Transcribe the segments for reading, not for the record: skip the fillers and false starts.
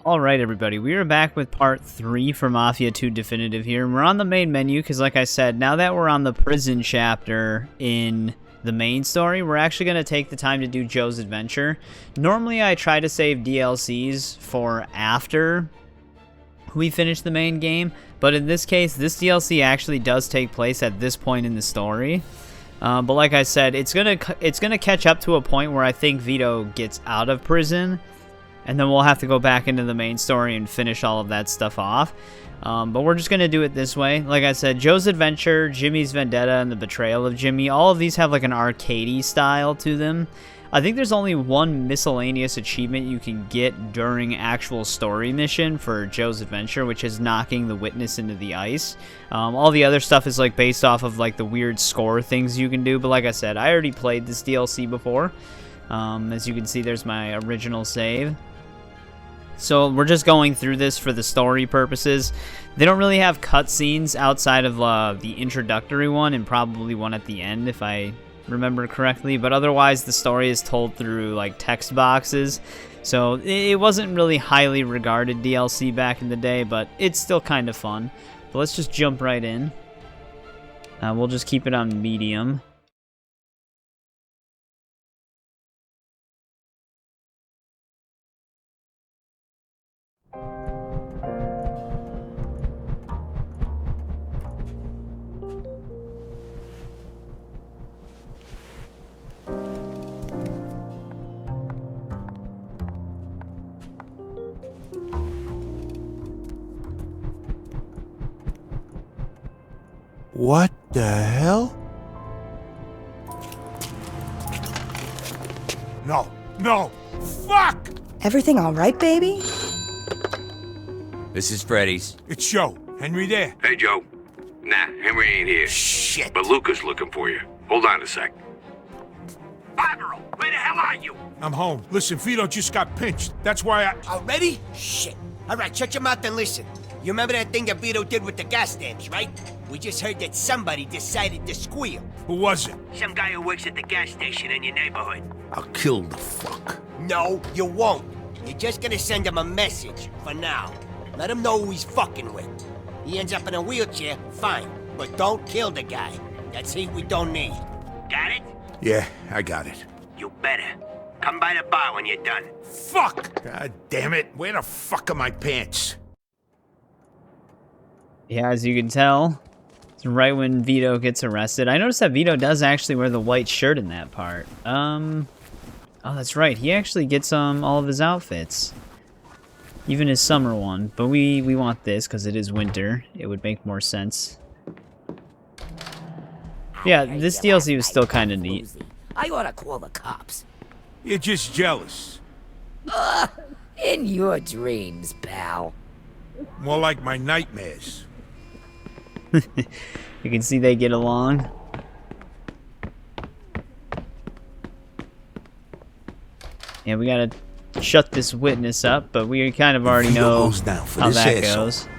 Alright everybody, we are back with part 3 for Mafia 2 Definitive here, and we're on the main menu because like I said, now that we're on the prison chapter in the main story, we're actually going to take the time to do Joe's adventure. Normally I try to save DLCs for after we finish the main game, but in this case, this DLC actually does take place at this point in the story. But like I said, it's gonna catch up to a point where I think Vito gets out of prison, and then we'll have to go back into the main story and finish all of that stuff off. But we're just going to do it this way. Like I said, Joe's Adventure, Jimmy's Vendetta, and the Betrayal of Jimmy, all of these have like an arcadey style to them. I think there's only one miscellaneous achievement you can get during actual story mission for Joe's Adventure, which is knocking the witness into the ice. All the other stuff is like based off of like the weird score things you can do. But like I said, I already played this DLC before. As you can see, there's my original save. So we're just going through this for the story purposes. They don't really have cutscenes outside of the introductory one and probably one at the end if I remember correctly. But otherwise the story is told through like text boxes. So it wasn't really highly regarded DLC back in the day, but it's still kind of fun. But let's just jump right in. We'll just keep it on medium. What the hell? No, fuck! Everything all right, baby? This is Freddy's. It's Joe. Henry there. Hey, Joe. Nah, Henry ain't here. Shit. But Luca's looking for you. Hold on a sec. Barbaro, where the hell are you? I'm home. Listen, Vito just got pinched. That's why I... Already? Shit. All right, shut your mouth and listen. You remember that thing that Vito did with the gas stamps, right? We just heard that somebody decided to squeal. Who was it? Some guy who works at the gas station in your neighborhood. I'll kill the fuck. No, you won't. You're just gonna send him a message, for now. Let him know who he's fucking with. He ends up in a wheelchair, fine. But don't kill the guy. That's heat we don't need. Got it? Yeah, I got it. You better. Come by the bar when you're done. Fuck! God damn it. Where the fuck are my pants? Yeah, as you can tell, it's right when Vito gets arrested. I noticed that Vito does actually wear the white shirt in that part. Oh, that's right. He actually gets all of his outfits. Even his summer one. But we want this because it is winter. It would make more sense. Yeah, this DLC was still kind of neat. I ought to call the cops. You're just jealous. In your dreams, pal. More like my nightmares. You can see they get along. Yeah, we gotta shut this witness up, but we kind of already know how that goes.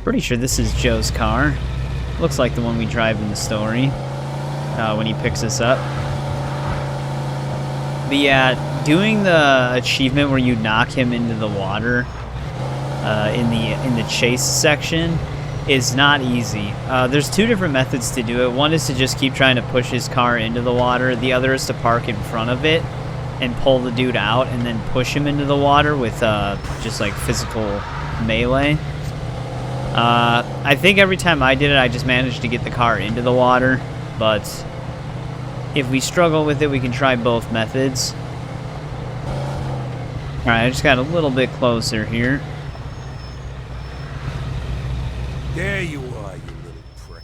Pretty sure this is Joe's car. Looks like the one we drive in the story when he picks us up. But yeah, doing the achievement where you knock him into the water in the chase section is not easy. There's two different methods to do it. One is to just keep trying to push his car into the water. The other is to park in front of it and pull the dude out and then push him into the water with just like physical melee. I think every time I did it, I just managed to get the car into the water, but if we struggle with it, we can try both methods. Alright, I just got a little bit closer here. There you are, you little prick.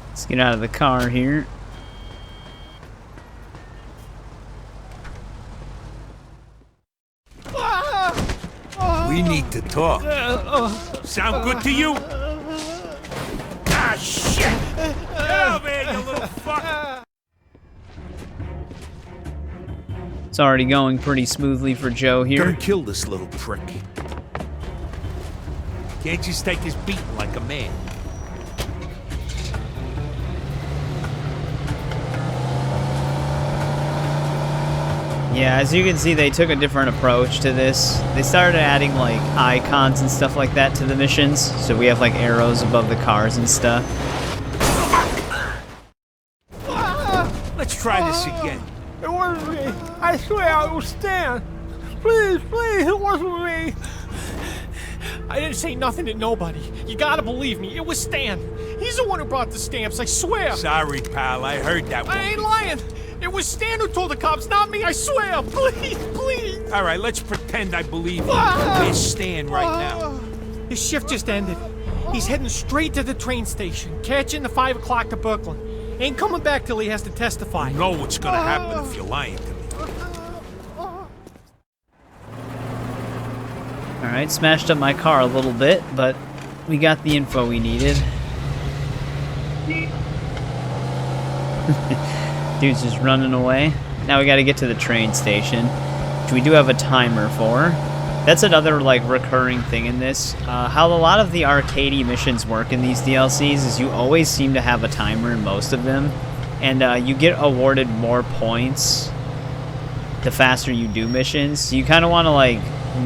Let's get out of the car here. We need to talk. Sound good to you? Ah, shit! Get over here, you little fuck! It's already going pretty smoothly for Joe here. Don't kill this little prick. Can't just take his beating like a man. Yeah, as you can see, they took a different approach to this. They started adding, like, icons and stuff like that to the missions. So we have, like, arrows above the cars and stuff. Let's try this again. It wasn't me. I swear it was Stan. Please, please, it wasn't me. I didn't say nothing to nobody. You gotta believe me. It was Stan. He's the one who brought the stamps, I swear. Sorry, pal. I heard that one. I ain't lying. It was Stan who told the cops, not me, I swear. Please, please. All right, let's pretend I believe you. Where's Stan right now? His shift just ended. He's heading straight to the train station, catching the 5 o'clock to Brooklyn. Ain't coming back till he has to testify. You know what's gonna happen if you're lying to me. Alright, smashed up my car a little bit, but we got the info we needed. Dude's just running away. Now we gotta get to the train station, which we do have a timer for. That's another, like, recurring thing in this. How a lot of the arcadey missions work in these DLCs is you always seem to have a timer in most of them, and you get awarded more points the faster you do missions. So you kind of want to, like,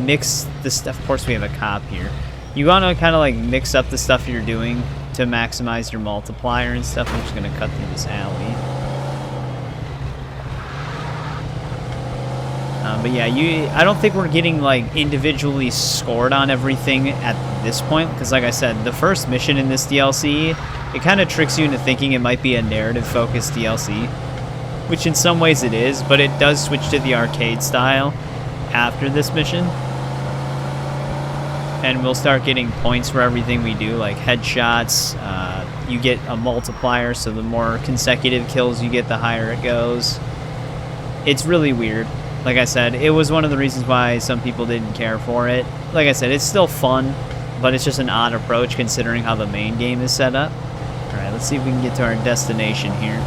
mix the stuff. Of course, we have a cop here. You want to kind of, like, mix up the stuff you're doing to maximize your multiplier and stuff. I'm just going to cut through this alley. But yeah, I don't think we're getting, like, individually scored on everything at this point, because like I said, the first mission in this DLC, it kind of tricks you into thinking it might be a narrative-focused DLC, which in some ways it is, but it does switch to the arcade style after this mission. And we'll start getting points for everything we do, like headshots. You get a multiplier, so the more consecutive kills you get, the higher it goes. It's really weird. Like I said, it was one of the reasons why some people didn't care for it. Like I said, it's still fun, but it's just an odd approach considering how the main game is set up. Alright, let's see if we can get to our destination here.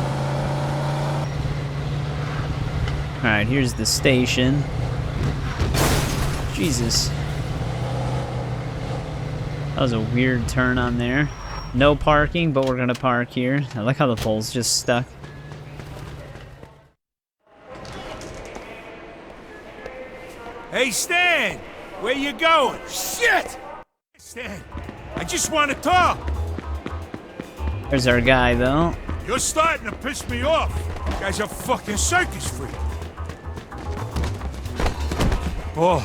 Alright, here's the station. Jesus. That was a weird turn on there. No parking, but we're gonna park here. I like how the pole's just stuck. Hey, Stan! Where you going? Shit! Stan, I just want to talk. There's our guy, though. You're starting to piss me off. You guy's a fucking circus freak. Oh,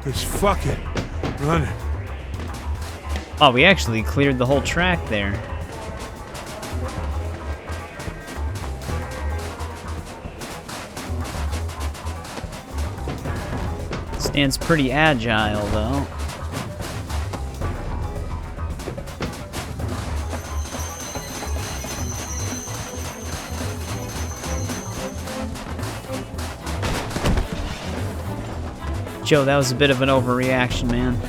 this fucking running. Oh, we actually cleared the whole track there. Stan's pretty agile, though. Joe, that was a bit of an overreaction, man.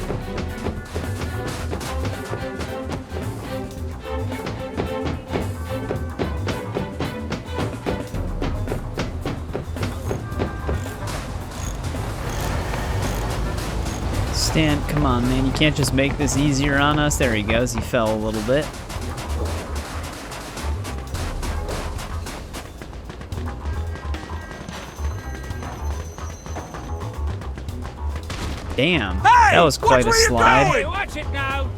Stan, come on, man. You can't just make this easier on us. There he goes. He fell a little bit. Damn. Hey, that was quite a slide. Hey, watch it now.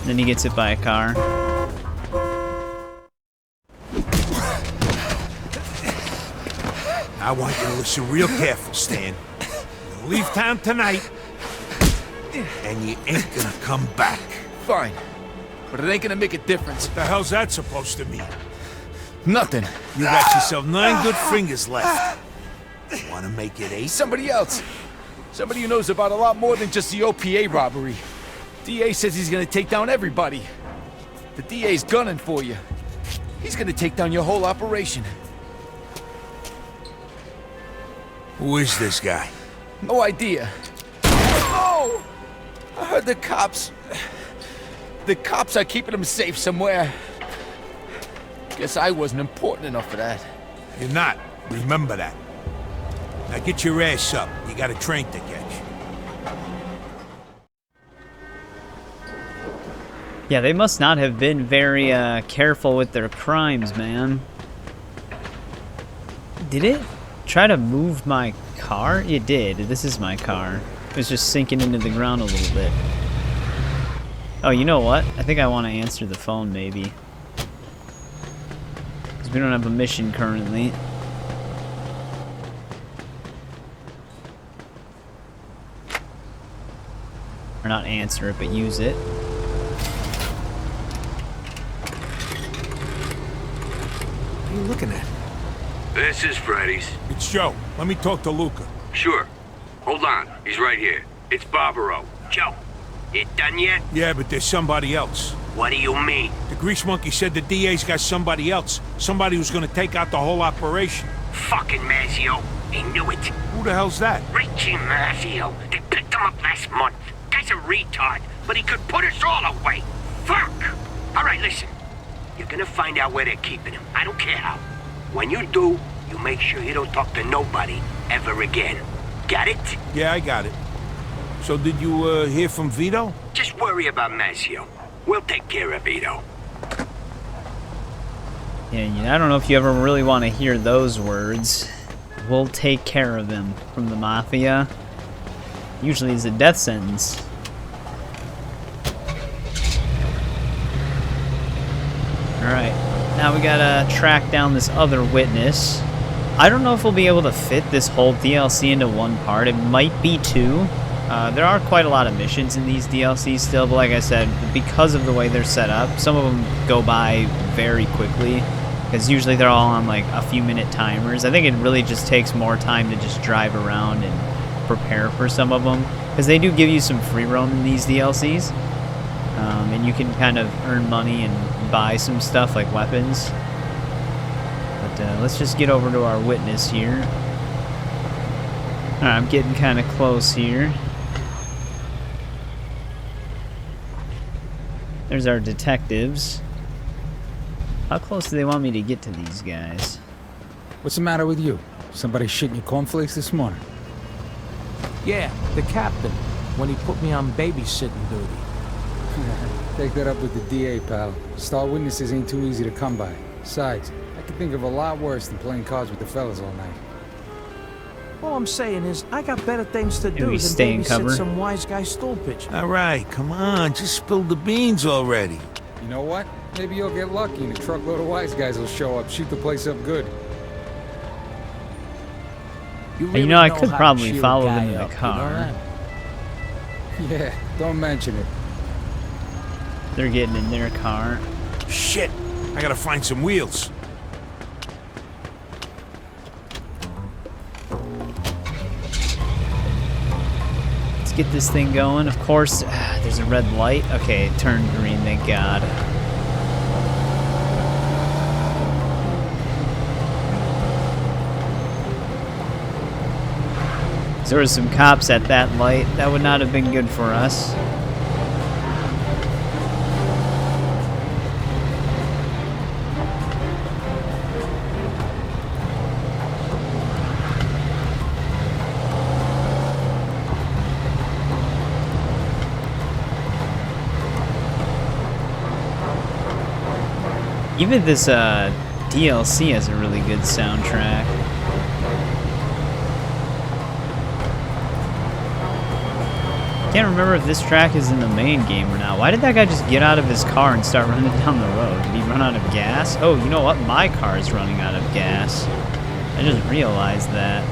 Then he gets hit by a car. I want you to listen real careful, Stan. You'll leave town tonight, and you ain't gonna come back. Fine, but it ain't gonna make a difference. What the hell's that supposed to mean? Nothing. You got yourself 9 good fingers left. Wanna make it 8? Somebody else. Somebody who knows about a lot more than just the OPA robbery. DA says he's gonna take down everybody. The DA's gunning for you. He's gonna take down your whole operation. Who is this guy? No idea. Oh! I heard the cops. The cops are keeping him safe somewhere. Guess I wasn't important enough for that. You're not. Remember that. Now get your ass up. You got a train to catch. Yeah, they must not have been very careful with their crimes, man. Did it? try to move my car? It did. This is my car. It was just sinking into the ground a little bit. Oh, you know what? I think I want to answer the phone, maybe. Because we don't have a mission currently. Or not answer it, but use it. What are you looking at? This is Freddy's. It's Joe. Let me talk to Luca. Sure. Hold on. He's right here. It's Barbaro. Joe, it done yet? Yeah, but there's somebody else. What do you mean? The grease monkey said the DA's got somebody else. Somebody who's gonna take out the whole operation. Fucking Mazio. He knew it. Who the hell's that? Richie Mafia. They picked him up last month. Guy's a retard, but he could put us all away. Fuck! All right, listen. You're gonna find out where they're keeping him. I don't care how. When you do, you make sure he don't talk to nobody ever again. Got it? Yeah, I got it. So did you, hear from Vito? Just worry about Mazio. We'll take care of Vito. Yeah, I don't know if you ever really want to hear those words. We'll take care of him from the Mafia. Usually it's a death sentence. Alright, now we gotta track down this other witness. I don't know if we'll be able to fit this whole DLC into one part. It might be two. There are quite a lot of missions in these DLCs still, but like I said, because of the way they're set up, some of them go by very quickly, because usually they're all on like a few minute timers. I think it really just takes more time to just drive around and prepare for some of them, because they do give you some free roam in these DLCs, and you can kind of earn money and buy some stuff like weapons. But let's just get over to our witness here. Alright, I'm getting kind of close here. There's our detectives. How close do they want me to get to these guys? What's the matter with you? Somebody shitting your cornflakes this morning? Yeah, the captain, when he put me on babysitting duty. Take that up with the DA, pal. Star witnesses ain't too easy to come by. Besides, I can think of a lot worse than playing cards with the fellas all night. All I'm saying is, I got better things to do we than stay in cover? babysit some wise guy stool pitcher. All right, come on. Just spill the beans already. You know what? Maybe you'll get lucky and a truckload of wise guys will show up, shoot the place up good. You know, I could probably follow them in the car. Yeah, don't mention it. They're getting in their car. Shit. I gotta find some wheels. Let's get this thing going. Of course, there's a red light. Okay, it turned green, thank God. There was some cops at that light. That would not have been good for us. Even this DLC has a really good soundtrack. Can't remember if this track is in the main game or not. Why did that guy just get out of his car and start running down the road? Did he run out of gas? Oh, you know what? My car is running out of gas. I just realized that.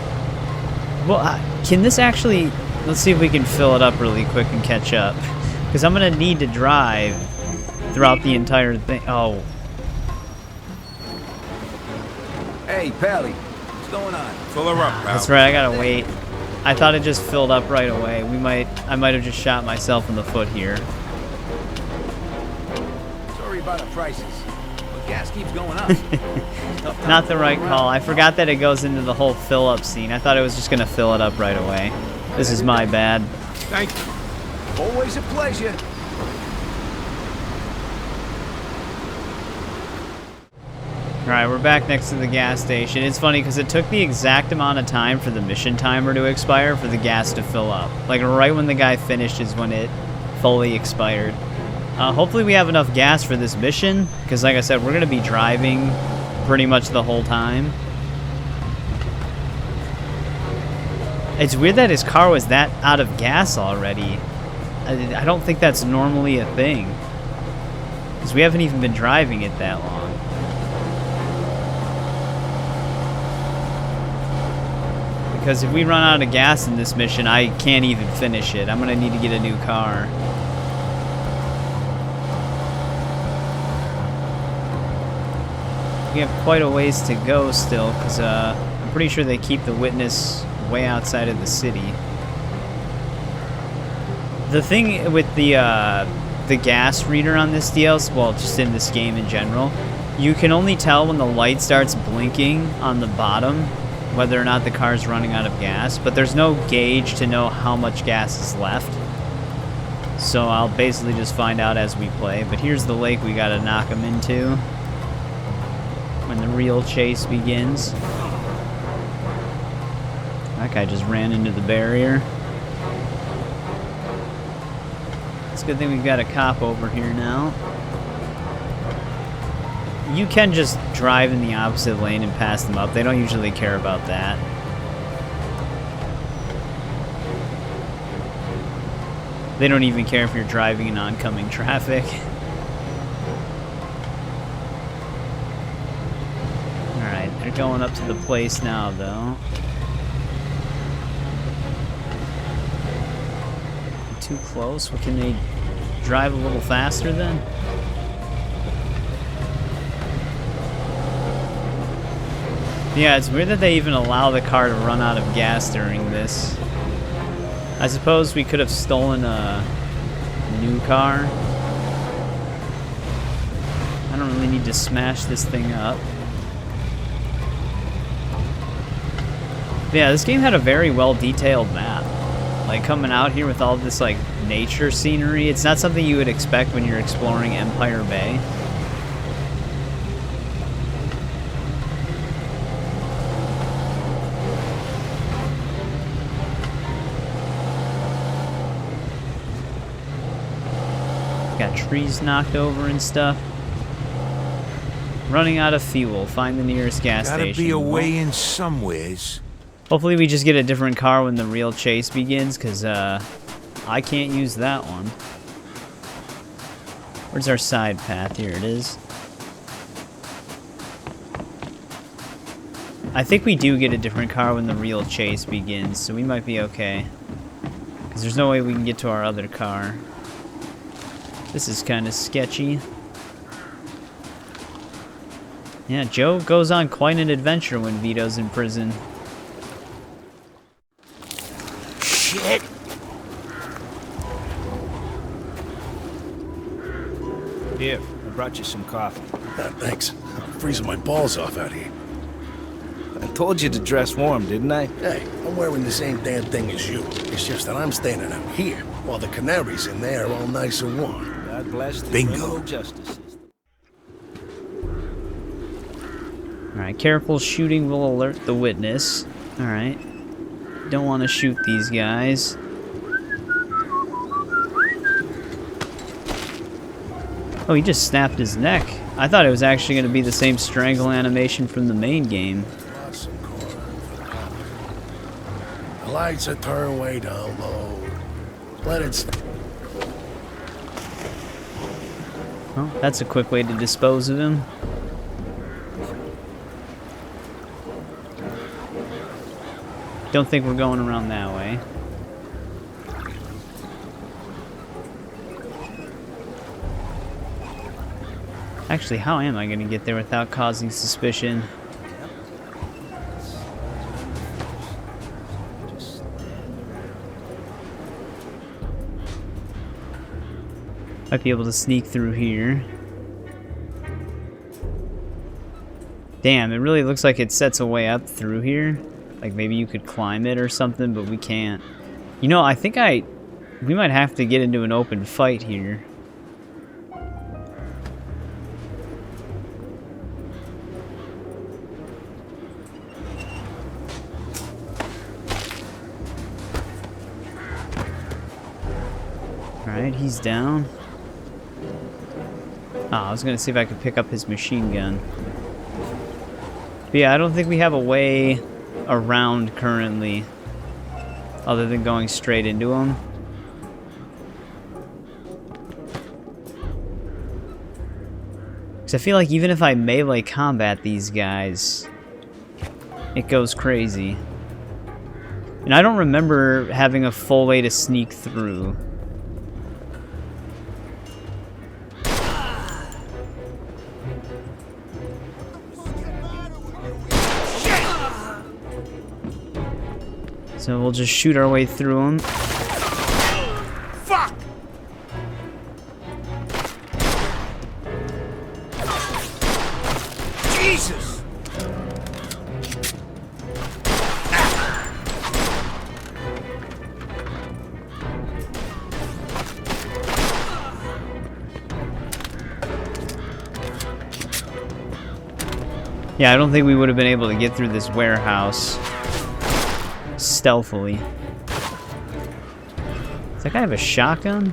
Well, can this actually... Let's see if we can fill it up really quick and catch up. Because I'm going to need to drive throughout the entire thing. Oh. Hey, Pally, what's going on? Fill her up, pal. That's right, I gotta wait. I thought it just filled up right away. I might have just shot myself in the foot here. Sorry about the prices, but gas keeps going up. Not the right call. I forgot that it goes into the whole fill-up scene. I thought it was just gonna fill it up right away. This is my bad. Thank you. Always a pleasure. Alright, we're back next to the gas station. It's funny because it took the exact amount of time for the mission timer to expire for the gas to fill up. Like, right when the guy finished is when it fully expired. Hopefully we have enough gas for this mission, because like I said, we're going to be driving pretty much the whole time. It's weird that his car was that out of gas already. I don't think that's normally a thing. Because we haven't even been driving it that long. Because if we run out of gas in this mission, I can't even finish it. I'm going to need to get a new car. We have quite a ways to go still, because I'm pretty sure they keep the witness way outside of the city. The thing with the gas reader on this DLC, well, just in this game in general, you can only tell when the light starts blinking on the bottom whether or not the car's running out of gas, but there's no gauge to know how much gas is left. So I'll basically just find out as we play. But here's the lake we gotta knock them into when the real chase begins. That guy just ran into the barrier. It's a good thing we've got a cop over here now. You can just drive in the opposite lane and pass them up. They don't usually care about that. They don't even care if you're driving in oncoming traffic. Alright, they're going up to the place now, though. Too close? Well, can they drive a little faster then? Yeah, it's weird that they even allow the car to run out of gas during this. I suppose we could have stolen a new car. I don't really need to smash this thing up. But yeah, this game had a very well detailed map. Like, coming out here with all this, like, nature scenery, it's not something you would expect when you're exploring Empire Bay. Got trees knocked over and stuff. Running out of fuel. Find the nearest gas station. Gotta be a way in somewheres. Hopefully we just get a different car when the real chase begins, because I can't use that one. Where's our side path? Here it is. I think we do get a different car when the real chase begins, so we might be okay. Because there's no way we can get to our other car. This is kind of sketchy. Yeah, Joe goes on quite an adventure when Vito's in prison. Shit! Here, I brought you some coffee. Thanks. I'm freezing my balls off out here. I told you to dress warm, didn't I? Hey, I'm wearing the same damn thing as you. It's just that I'm standing out here, while the canaries in there are all nice and warm. God bless the Bingo. criminal justice system. Alright, careful shooting will alert the witness. Alright. Don't want to shoot these guys. Oh, he just snapped his neck. I thought it was actually going to be the same strangle animation from the main game. The lights are turned way down low. Let it stay. Well, that's a quick way to dispose of him. Don't think we're going around that way. Actually, how am I going to get there without causing suspicion? Might be able to sneak through here. Damn, it really looks like it sets a way up through here. Like maybe you could climb it or something, but we can't. You know, I think we might have to get into an open fight here. Alright, he's down. Oh, I was gonna see if I could pick up his machine gun. But yeah, I don't think we have a way around currently. other than going straight into him. Because I feel like even if I melee combat these guys, it goes crazy. And I don't remember having a full way to sneak through. So we'll just shoot our way through them. Fuck! Jesus! Yeah, I don't think we would have been able to get through this warehouse stealthily. Does that guy have a shotgun?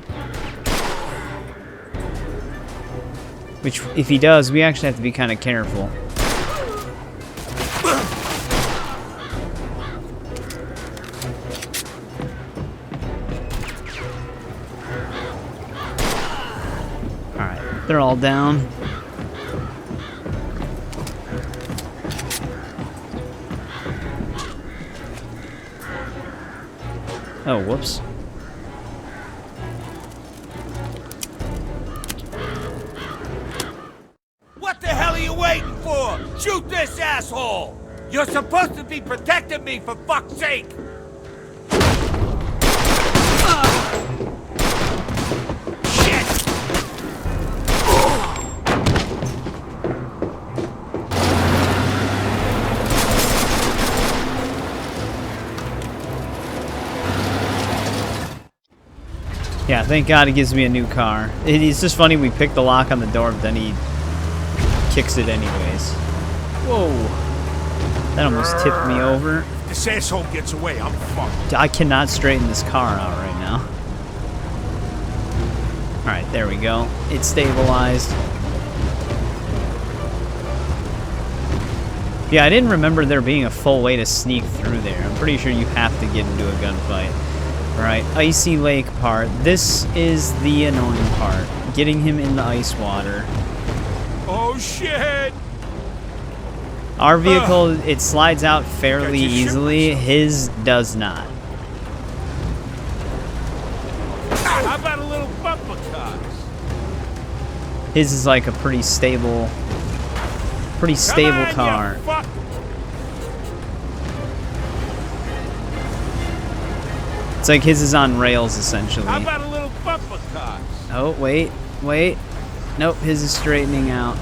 Which, if he does, we actually have to be kind of careful. Alright, they're all down. Oh, whoops. What the hell are you waiting for? Shoot this asshole! You're supposed to be protecting me, for fuck's sake! Yeah, thank God it gives me a new car. It's just funny, we picked the lock on the door, but then he kicks it anyways. Whoa. That almost tipped me over. If this asshole gets away, I'm fucked. I cannot straighten this car out right now. Alright, there we go. It's stabilized. Yeah, I didn't remember there being a full way to sneak through there. I'm pretty sure you have to get into a gunfight. Alright, icy lake part. This is the annoying part. Getting him in the ice water. Oh shit! Our vehicle, it slides out fairly easily. His does not. How about a little bumper cars? His is like a pretty stable car. It's like his is on rails, essentially. How about a little bumper cars? Oh, wait. Nope, his is straightening out.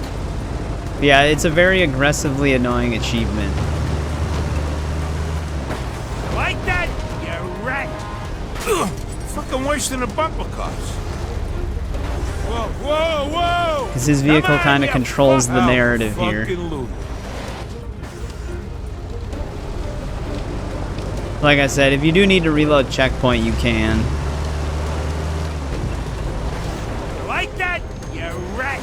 Yeah, it's a very aggressively annoying achievement. Like that, you rat! Ugh, fucking worse than the bumper cars. Whoa, whoa, whoa! Because his vehicle kind of controls the narrative here. Like I said, if you do need to reload checkpoint, you can. Like that, you rat!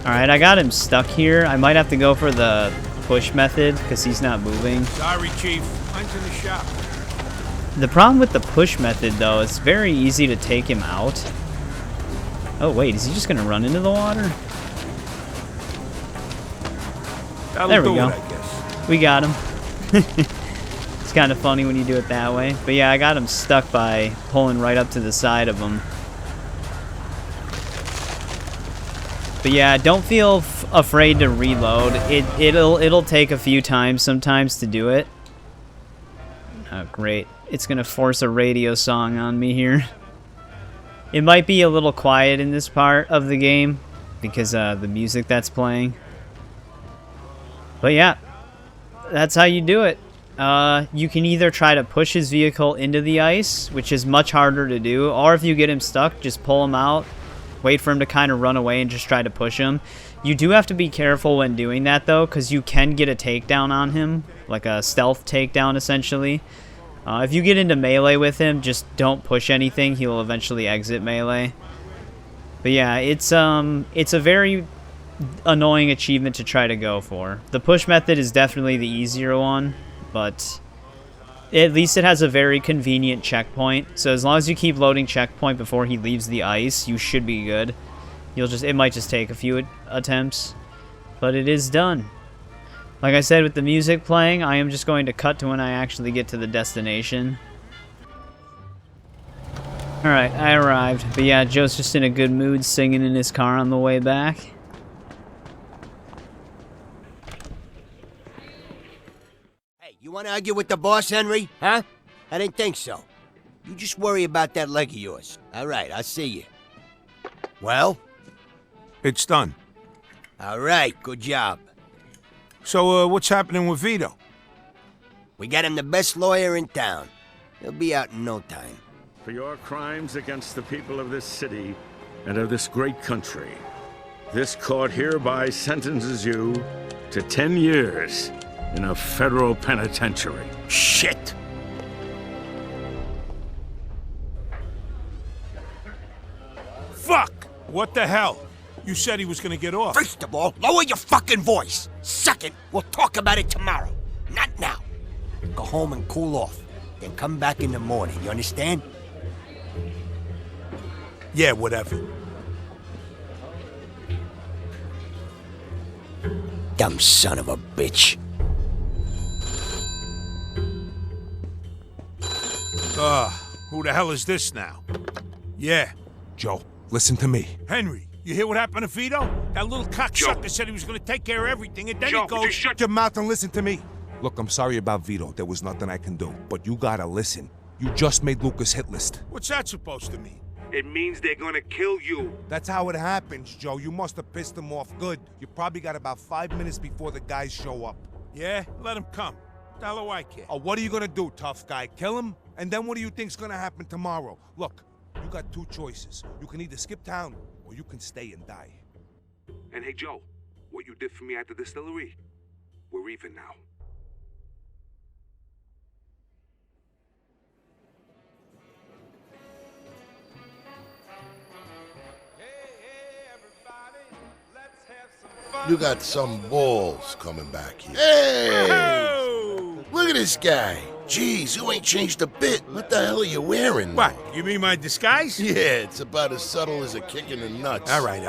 Alright, I got him stuck here. I might have to go for the push method, because he's not moving. Sorry, Chief. Mine's in the shop. The problem with the push method, though, it's very easy to take him out. Oh, wait, is he just going to run into the water? There we go. I guess. We got him. It's kind of funny when you do it that way. But yeah, I got him stuck by pulling right up to the side of him. But yeah, don't feel afraid to reload. It'll take a few times sometimes to do it. Oh, great. It's gonna force a radio song on me here. It might be a little quiet in this part of the game because the music that's playing. But yeah, that's how you do it. You can either try to push his vehicle into the ice, which is much harder to do, or if you get him stuck, just pull him out, wait for him to kind of run away and just try to push him. You do have to be careful when doing that, though, because you can get a takedown on him, like a stealth takedown, essentially. If you get into melee with him, just don't push anything. He'll eventually exit melee. But yeah, it's a very annoying achievement to try to go for. The push method is definitely the easier one, but at least it has a very convenient checkpoint. So as long as you keep loading checkpoint before he leaves the ice, you should be good. It might just take a few attempts, but it is done. Like I said, with the music playing, I am just going to cut to when I actually get to the destination. Alright, I arrived. But yeah, Joe's just in a good mood singing in his car on the way back. Hey, you want to argue with the boss, Henry? Huh? I didn't think so. You just worry about that leg of yours. All right, I'll see you. Well? It's done. All right, good job. So, what's happening with Vito? We got him the best lawyer in town. He'll be out in no time. For your crimes against the people of this city and of this great country, this court hereby sentences you to 10 years in a federal penitentiary. Shit! Fuck! What the hell? You said he was gonna get off. First of all, lower your fucking voice. Second, we'll talk about it tomorrow. Not now. Go home and cool off. Then come back in the morning, you understand? Yeah, whatever. Dumb son of a bitch. Who the hell is this now? Yeah. Joe, listen to me. Henry, you hear what happened to Vito? That little cocksucker said he was gonna take care of everything, and then Joe, he goes... just shut your mouth and listen to me. Look, I'm sorry about Vito. There was nothing I can do. But you gotta listen. You just made Luca's hit list. What's that supposed to mean? It means they're gonna kill you. That's how it happens, Joe. You must have pissed them off good. You probably got about 5 minutes before the guys show up. Yeah? Let him come. What the hell do I care? Oh, what are you gonna do, tough guy? Kill him? And then what do you think's gonna happen tomorrow? Look, you got two choices. You can either skip town, or you can stay and die. And hey, Joe, what you did for me at the distillery, we're even now. You got some balls coming back here. Hey! Look at this guy. Jeez, you ain't changed a bit. What the hell are you wearing? What? You mean my disguise? Yeah, it's about as subtle as a kick in the nuts. All right.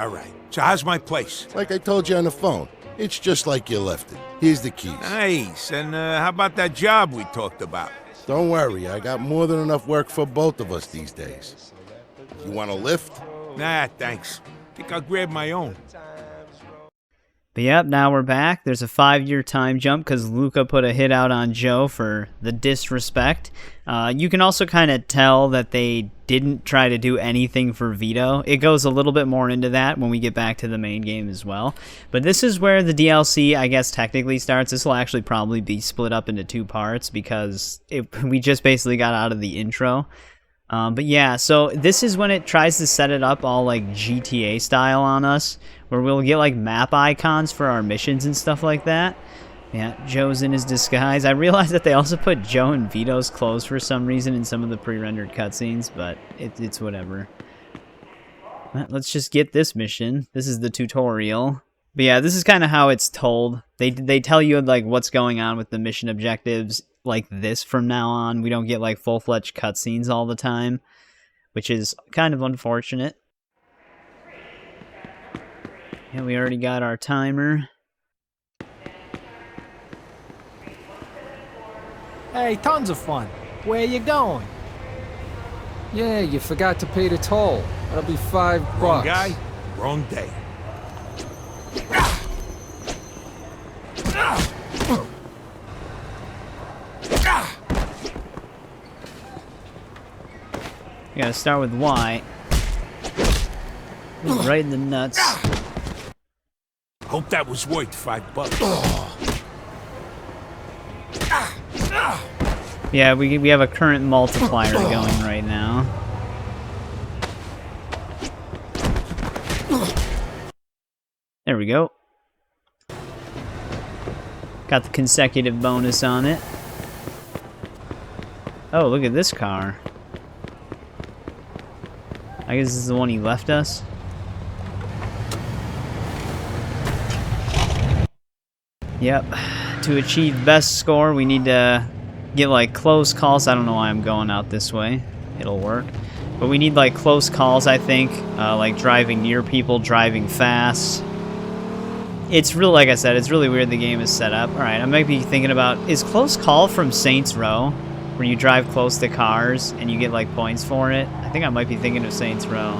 So how's my place? Like I told you on the phone, it's just like you left it. Here's the keys. Nice. And how about that job we talked about? Don't worry, I got more than enough work for both of us these days. You want a lift? Nah, thanks. Think I'll grab my own. But yep, now we're back. There's a 5-year time jump because Luca put a hit out on Joe for the disrespect. You can also kind of tell that they didn't try to do anything for Vito. It goes a little bit more into that when we get back to the main game as well. But this is where the DLC, I guess, technically starts. This will actually probably be split up into 2 parts because we just basically got out of the intro. But yeah, so this is when it tries to set it up all like GTA style on us, where we'll get like map icons for our missions and stuff like that. Yeah, Joe's in his disguise. I realized that they also put Joe and Vito's clothes for some reason in some of the pre-rendered cutscenes, but it's whatever. Let's just get this mission. This is the tutorial. But yeah, this is kind of how it's told. They tell you like what's going on with the mission objectives like this from now on. We don't get like full-fledged cutscenes all the time, which is kind of unfortunate. Yeah, we already got our timer. Hey, tons of fun. Where you going? Yeah, you forgot to pay the toll. That'll be $5. Wrong guy, wrong day. You gotta start with Y. Right in the nuts. Hope that was worth $5. Yeah, we have a current multiplier going right now. There we go. Got the consecutive bonus on it. Oh, look at this car. I guess this is the one he left us. Yep. To achieve best score, we need to get like close calls. I don't know why I'm going out this way. It'll work. But we need like close calls, I think. Like driving near people, driving fast. It's really, like I said, it's really weird the game is set up. Alright, I might be thinking about, is close call from Saints Row? Where you drive close to cars and you get like points for it? I think I might be thinking of Saints Row.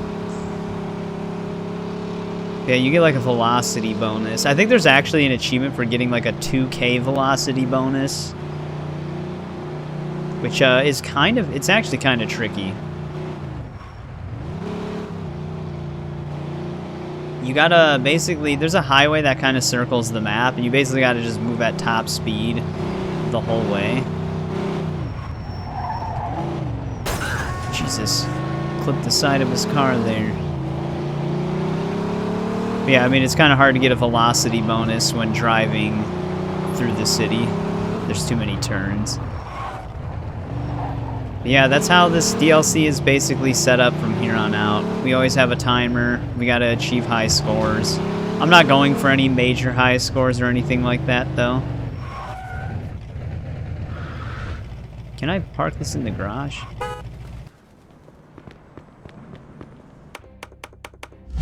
Yeah, you get like a velocity bonus. I think there's actually an achievement for getting like a 2K velocity bonus. Which is kind of, it's actually kind of tricky. You gotta basically, there's a highway that kind of circles the map, and you basically gotta just move at top speed the whole way. Jesus. Clipped the side of his car there. But yeah, I mean, it's kind of hard to get a velocity bonus when driving through the city. There's too many turns. But yeah, that's how this DLC is basically set up from here on out. We always have a timer. We gotta achieve high scores. I'm not going for any major high scores or anything like that, though. Can I park this in the garage?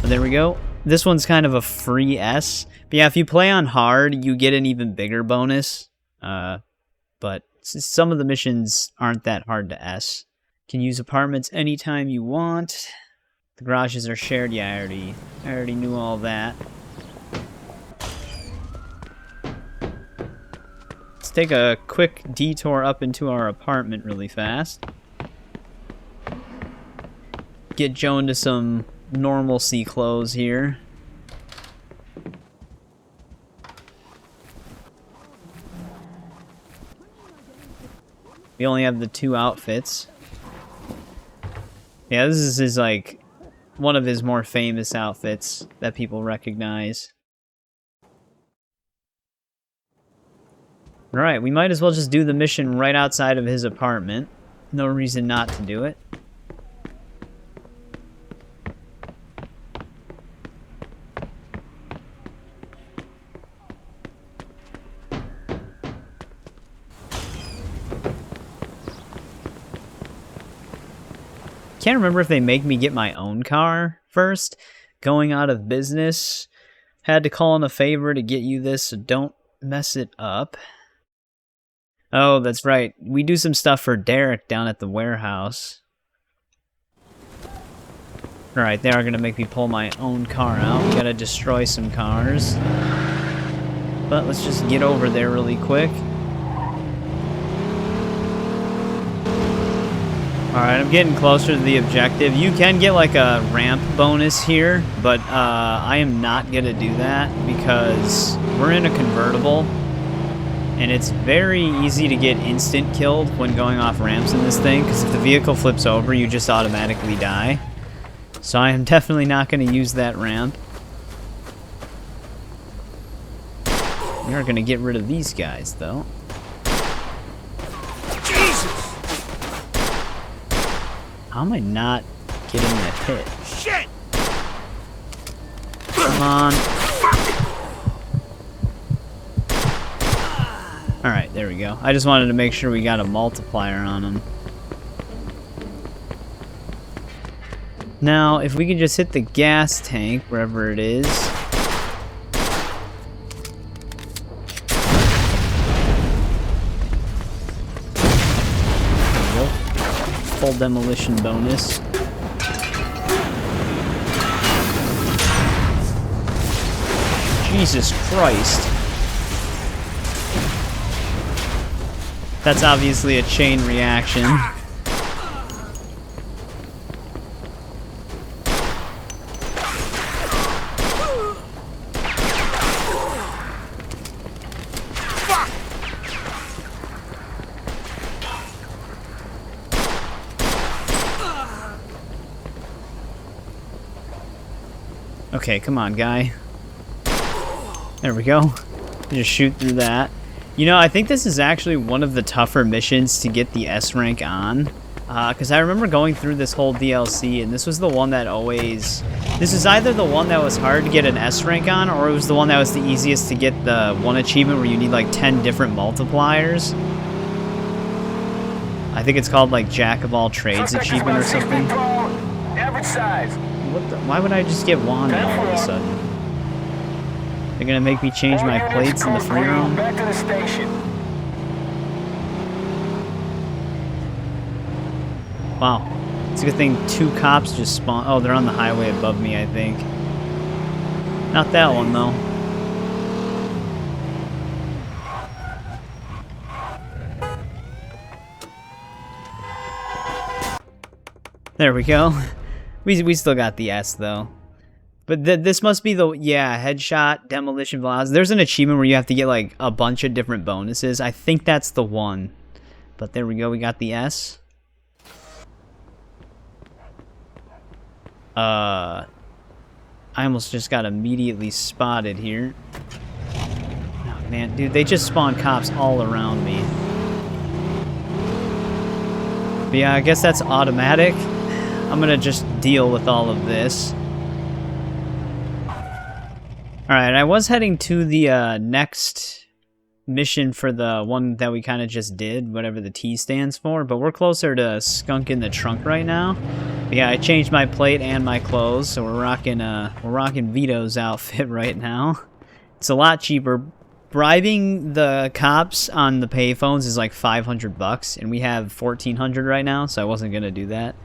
Oh, there we go. This one's kind of a free S. But yeah, if you play on hard, you get an even bigger bonus. But some of the missions aren't that hard to S. Can use apartments anytime you want. The garages are shared. Yeah, I already knew all that. Let's take a quick detour up into our apartment really fast. Get Joe into some normalcy clothes here. We only have the 2 outfits. Yeah, this is his, like, one of his more famous outfits that people recognize. Alright, we might as well just do the mission right outside of his apartment. No reason not to do it. Can't remember if they make me get my own car first. Going out of business. Had to call in a favor to get you this, so don't mess it up. Oh, that's right. We do some stuff for Derek down at the warehouse. Alright, they are going to make me pull my own car out. We gotta destroy some cars. But let's just get over there really quick. Alright, I'm getting closer to the objective. You can get like a ramp bonus here, but I am not going to do that because we're in a convertible. And it's very easy to get instant killed when going off ramps in this thing, because if the vehicle flips over, you just automatically die. So I am definitely not going to use that ramp. We are going to get rid of these guys, though. How am I not getting that hit? Shit! Come on. Alright, there we go. I just wanted to make sure we got a multiplier on him. Now, if we could just hit the gas tank, wherever it is. There we go. Full demolition bonus. Jesus Christ. That's obviously a chain reaction. Okay, come on, guy. There we go. Just shoot through that. You know, I think this is actually one of the tougher missions to get the S rank on. Because I remember going through this whole DLC, and this was the one that always... This is either the one that was hard to get an S rank on, or it was the one that was the easiest to get the one achievement where you need like 10 different multipliers. I think it's called like Jack of all trades achievement or something. Average size. What the, why would I just get wanded all of a sudden? They're gonna make me change my plates in the free roam? Back to the station. Wow. It's a good thing 2 cops just spawned. Oh, they're on the highway above me, I think. Not that one, though. There we go. We still got the S, though. But this must be the... Yeah, headshot, demolition velocity. There's an achievement where you have to get, like, a bunch of different bonuses. I think that's the one. But there we go. We got the S. I almost just got immediately spotted here. Oh, man, dude, they just spawned cops all around me. But yeah, I guess that's automatic. I'm gonna just deal with all of this. Alright, I was heading to the next mission for the one that we kind of just did, whatever the T stands for, but we're closer to Skunk in the Trunk right now. But yeah, I changed my plate and my clothes, so we're rocking Vito's outfit right now. It's a lot cheaper. Bribing the cops on the payphones is like $500, and we have $1,400 right now, so I wasn't gonna do that.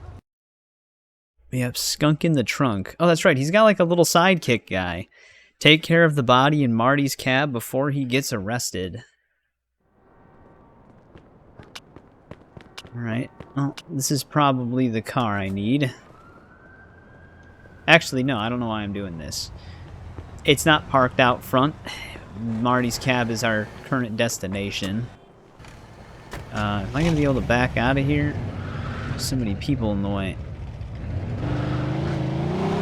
We have Skunk in the Trunk. Oh, that's right, he's got like a little sidekick guy. Take care of the body in Marty's cab before he gets arrested. Alright, well, this is probably the car I need. Actually, no, I don't know why I'm doing this. It's not parked out front. Marty's cab is our current destination. Am I going to be able to back out of here? There's so many people in the way.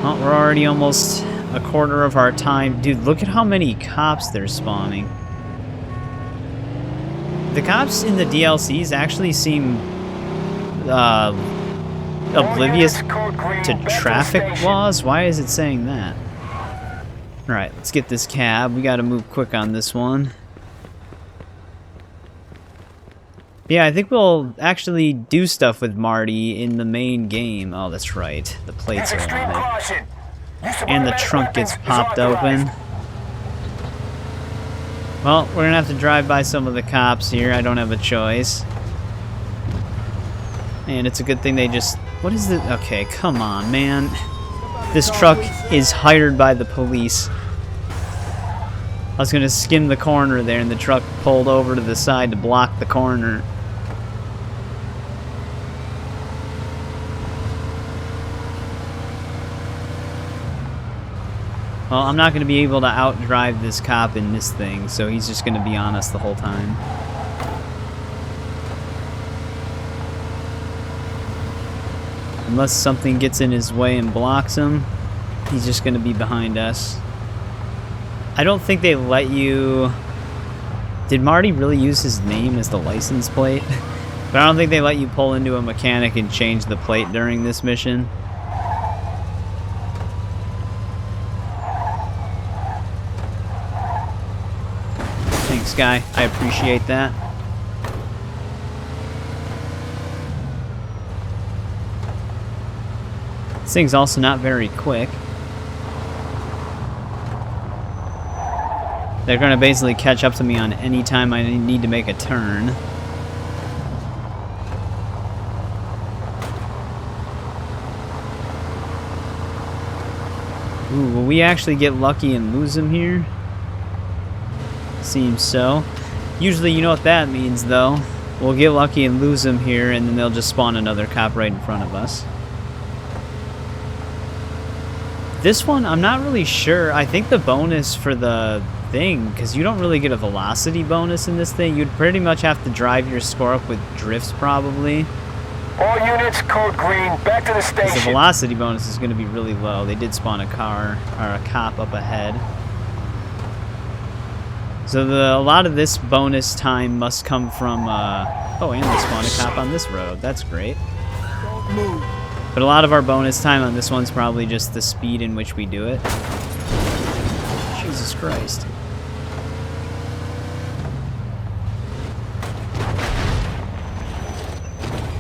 Well, we're already almost a quarter of our time. Dude, look at how many cops they're spawning. The cops in the DLCs actually seem oblivious to traffic laws. Why is it saying that? Alright, let's get this cab. We gotta move quick on this one. Yeah, I think we'll actually do stuff with Marty in the main game. Oh, that's right. The plates are on it. And the trunk gets popped open. Well, we're gonna have to drive by some of the cops here. I don't have a choice. And it's a good thing they just... What is it? Okay, come on, man. This truck is hired by the police. I was gonna skim the corner there, and the truck pulled over to the side to block the corner. Well, I'm not gonna be able to outdrive this cop in this thing, so he's just gonna be on us the whole time. Unless something gets in his way and blocks him, he's just gonna be behind us. I don't think they let you... Did Marty really use his name as the license plate? But I don't think they let you pull into a mechanic and change the plate during this mission. Thanks, guy. I appreciate that. This thing's also not very quick. They're gonna basically catch up to me on any time I need to make a turn. Ooh, will we actually get lucky and lose him here? Seems so. Usually you know what that means, though. We'll get lucky and lose him here, and then they'll just spawn another cop right in front of us. This one, I'm not really sure. I think the bonus for the thing, because you don't really get a velocity bonus in this thing. You'd pretty much have to drive your score up with drifts, probably. All units, code green, back to the station. The velocity bonus is going to be really low. They did spawn a car, or a cop up ahead. So a lot of this bonus time must come from, oh, and they spawned a cop on this road. That's great. Don't move. But a lot of our bonus time on this one's probably just the speed in which we do it. Jesus Christ.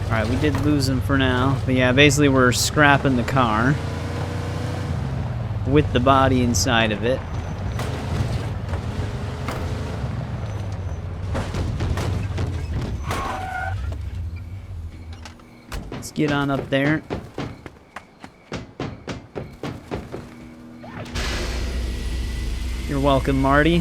Alright, we did lose him for now. But yeah, basically we're scrapping the car with the body inside of it. Let's get on up there. You're welcome, Marty.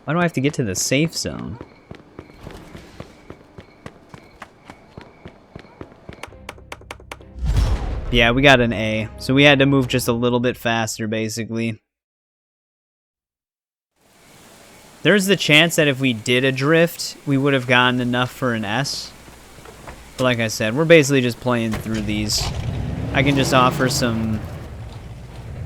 Why do I have to get to the safe zone? Yeah, we got an A. So we had to move just a little bit faster, basically. There's the chance that if we did a drift, we would have gotten enough for an S. But like I said, we're basically just playing through these. I can just offer some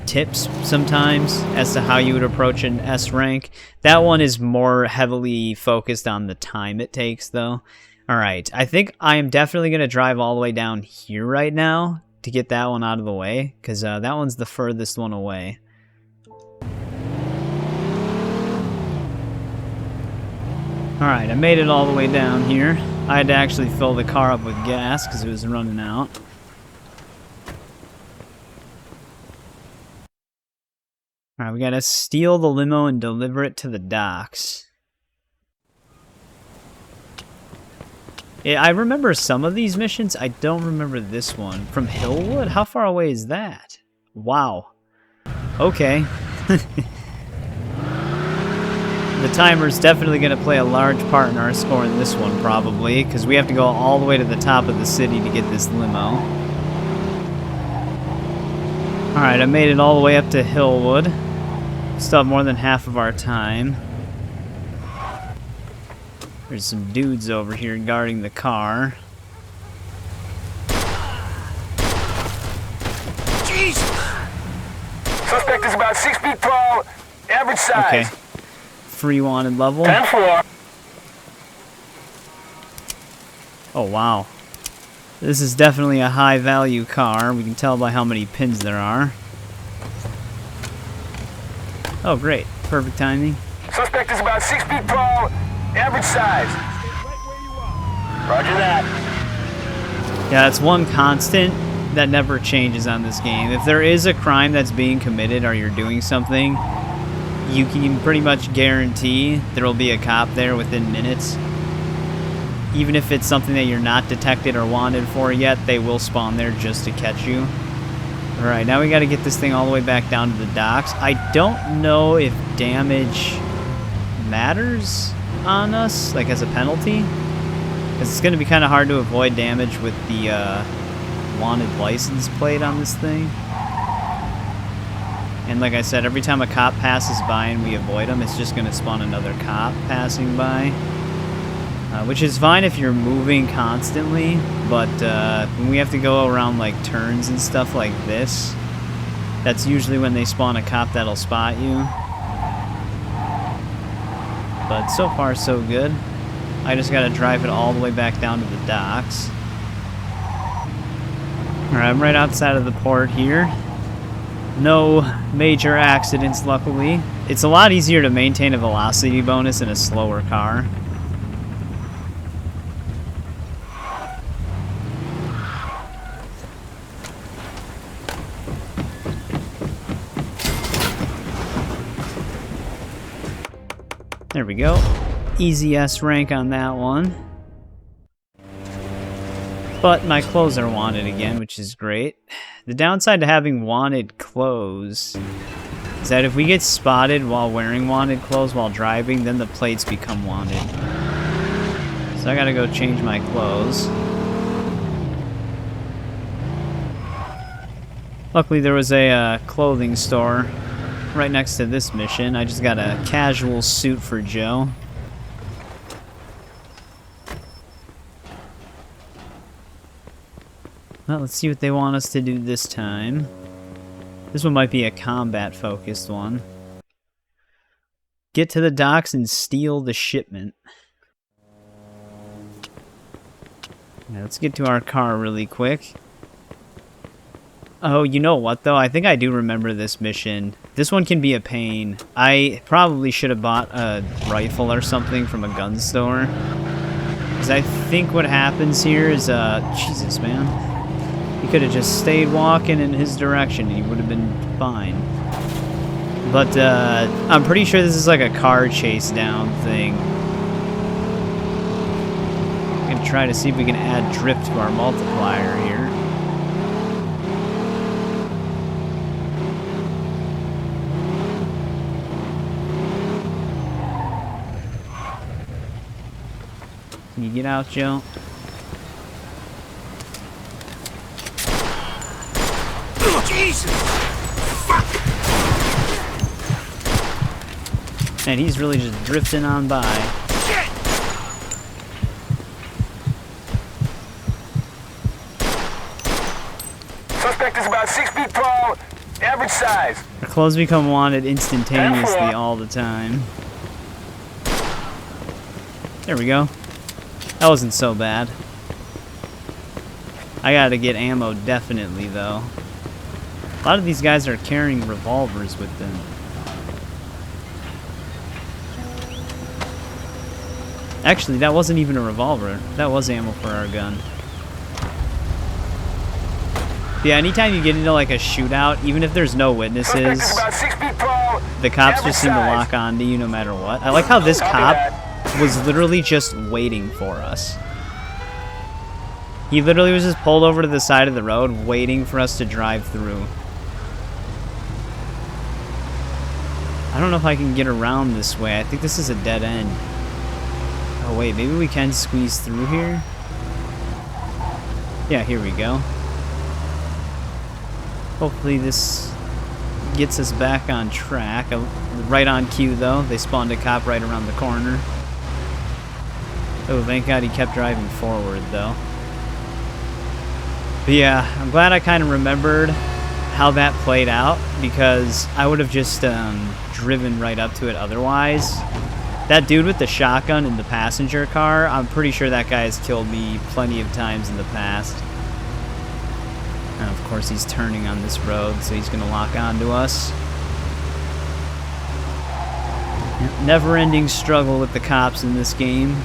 tips sometimes as to how you would approach an S rank. That one is more heavily focused on the time it takes, though. Alright, I think I am definitely going to drive all the way down here right now to get that one out of the way, because that one's the furthest one away. Alright, I made it all the way down here. I had to actually fill the car up with gas because it was running out. Alright, we gotta steal the limo and deliver it to the docks. Yeah, I remember some of these missions. I don't remember this one. From Hillwood? How far away is that? Wow. Okay. The timer's definitely going to play a large part in our score in this one, probably, because we have to go all the way to the top of the city to get this limo. Alright, I made it all the way up to Hillwood. Still have more than half of our time. There's some dudes over here guarding the car. Jesus! Suspect is about 6 feet tall, average size. Okay. Free wanted level. 10-4. Oh, wow. This is definitely a high value car. We can tell by how many pins there are. Oh, great. Perfect timing. Suspect is about 6 feet tall, average size. Roger that. Yeah, that's one constant that never changes on this game. If there is a crime that's being committed or you're doing something, you can pretty much guarantee there will be a cop there within minutes. Even if it's something that you're not detected or wanted for yet, they will spawn there just to catch you. Alright, now we gotta get this thing all the way back down to the docks. I don't know if damage matters on us, like as a penalty. Because it's gonna be kind of hard to avoid damage with the wanted license plate on this thing. And like I said, every time a cop passes by and we avoid them, it's just going to spawn another cop passing by. Which is fine if you're moving constantly, but when we have to go around like turns and stuff like this, that's usually when they spawn a cop that'll spot you. But so far so good. I just got to drive it all the way back down to the docks. Alright, I'm right outside of the port here. No major accidents, luckily. It's a lot easier to maintain a velocity bonus in a slower car. There we go. Easy S rank on that one. But my clothes are wanted again, which is great. The downside to having wanted clothes is that if we get spotted while wearing wanted clothes while driving, then the plates become wanted. So I gotta go change my clothes. Luckily there was a clothing store right next to this mission. I just got a casual suit for Joe. Well, let's see what they want us to do this time. This one might be a combat-focused one. get to the docks and steal the shipment. Now, let's get to our car really quick. Oh, you know what, though? I think I do remember this mission. This one can be a pain. I probably should have bought a rifle or something from a gun store. Because I think what happens here is, Jesus, man. He could have just stayed walking in his direction and he would have been fine. But, I'm pretty sure this is like a car chase down thing. I'm gonna try to see if we can add drift to our multiplier here. Can you get out, Joe? Jesus! Fuck! And he's really just drifting on by. Shit! Suspect is about 6 feet tall, average size. Our clothes become wanted instantaneously all the time. There we go. That wasn't so bad. I gotta get ammo definitely, though. A lot of these guys are carrying revolvers with them. Actually, that wasn't even a revolver. That was ammo for our gun. Yeah, anytime you get into like a shootout, even if there's no witnesses, the cops just seem to lock on to you no matter what. I like how this cop was literally just waiting for us. He literally was just pulled over to the side of the road, waiting for us to drive through. I don't know if I can get around this way. I think this is a dead end. Oh wait, maybe we can squeeze through here? Yeah, here we go. Hopefully this gets us back on track. Right on cue though. They spawned a cop right around the corner. Oh, thank God he kept driving forward though. But yeah, I'm glad I kind of remembered how that played out, because I would have just driven right up to it otherwise. That dude with the shotgun in the passenger car, I'm pretty sure that guy has killed me plenty of times in the past. And of course he's turning on this road, so he's gonna lock onto us. Never-ending struggle with the cops in this game.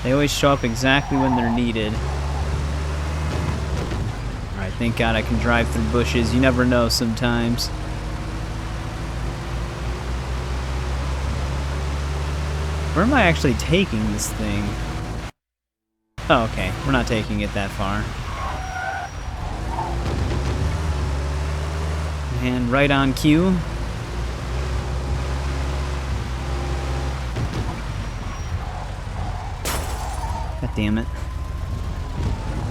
They always show up exactly when they're needed. Alright, thank God I can drive through bushes. You never know sometimes. Where am I actually taking this thing? Oh, okay. We're not taking it that far. And right on cue. God damn it.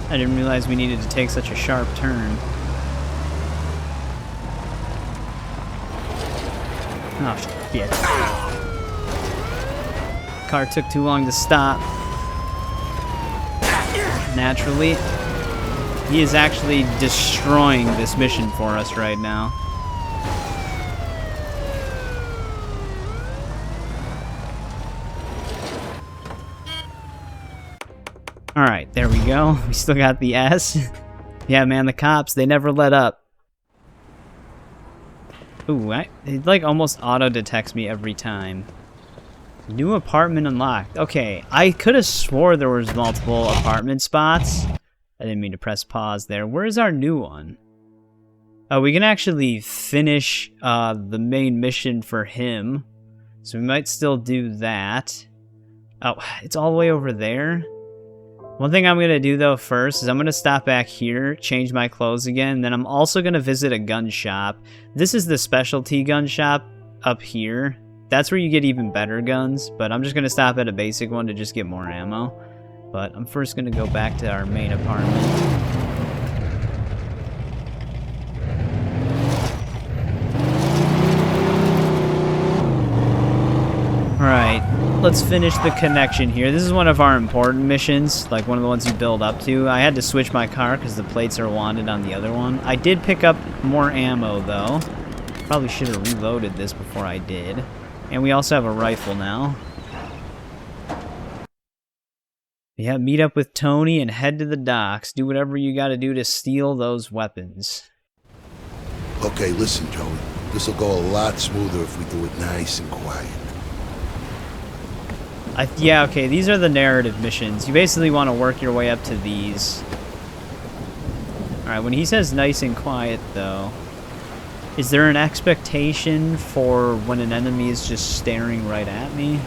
I didn't realize we needed to take such a sharp turn. Oh, shit. Car took too long to stop. Naturally. He is actually destroying this mission for us right now. Alright, there we go. We still got the S. Yeah, man, the cops, they never let up. Ooh, it like almost auto-detects me every time. New apartment unlocked. Okay, I could have swore there was multiple apartment spots. I didn't mean to press pause there. Where's our new one? Oh, we can actually finish the main mission for him. So we might still do that. Oh, it's all the way over there? One thing I'm going to do, though, first is I'm going to stop back here, change my clothes again, then I'm also going to visit a gun shop. This is the specialty gun shop up here. That's where you get even better guns, but I'm just going to stop at a basic one to just get more ammo. But I'm first going to go back to our main apartment. Alright, let's finish the connection here. This is one of our important missions, like one of the ones you build up to. I had to switch my car because the plates are wanted on the other one. I did pick up more ammo, though. Probably should have reloaded this before I did. And we also have a rifle now. Yeah, meet up with Tony and head to the docks. Do whatever you gotta do to steal those weapons. Okay, listen, Joey. This'll go a lot smoother if we do it nice and quiet. Yeah, okay, these are the narrative missions. You basically want to work your way up to these. Alright, when he says nice and quiet, though, is there an expectation for when an enemy is just staring right at me?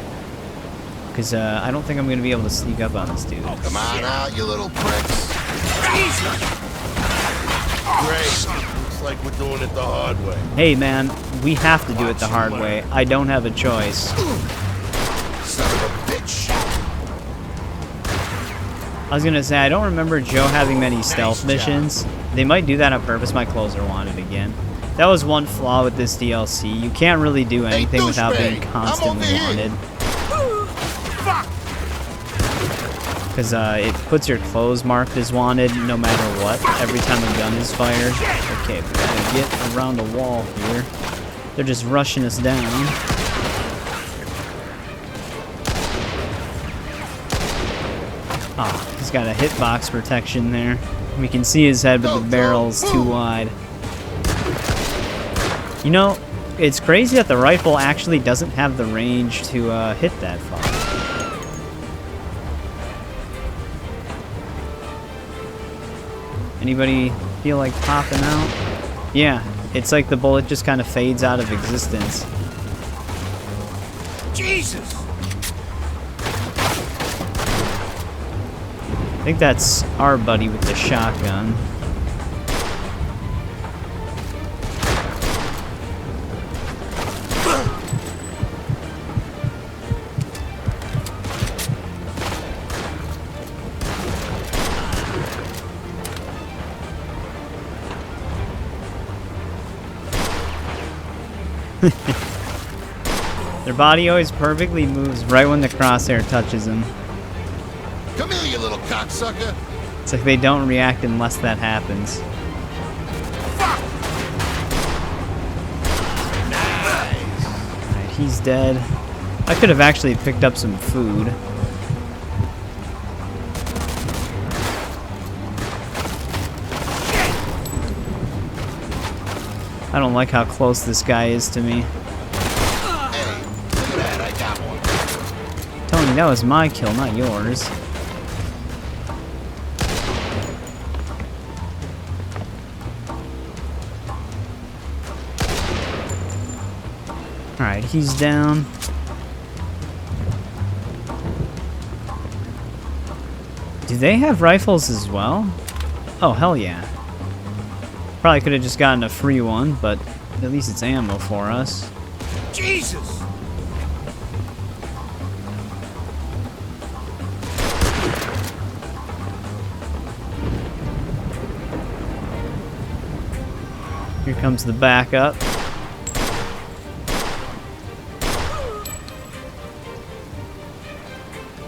Because I don't think I'm going to be able to sneak up on this dude. Oh, come on out, you little pricks. Great. Looks like we're doing it the hard way. Hey, man, we have to do it the hard way. I don't have a choice. Son of a bitch. I was going to say, I don't remember Joe having many stealth missions. They might do that on purpose. My clothes are wanted again. That was one flaw with this DLC. You can't really do anything without being constantly wanted. Because it puts your clothes marked as wanted no matter what, every time a gun is fired. Okay, we gotta get around the wall here. They're just rushing us down. Ah, he's got a hitbox protection there. We can see his head, but the barrel's too wide. You know, it's crazy that the rifle actually doesn't have the range to hit that far. Anybody feel like popping out? Yeah, it's like the bullet just kind of fades out of existence. Jesus! I think that's our buddy with the shotgun. Their body always perfectly moves right when the crosshair touches them. Come here, you little cocksucker. It's like they don't react unless that happens. Nice. Alright, he's dead. I could have actually picked up some food. I don't like how close this guy is to me. Hey, look at that, I got one. Tony, that was my kill, not yours. Alright, he's down. Do they have rifles as well? Oh, hell yeah. Probably could have just gotten a free one, but at least it's ammo for us. Jesus! Here comes the backup.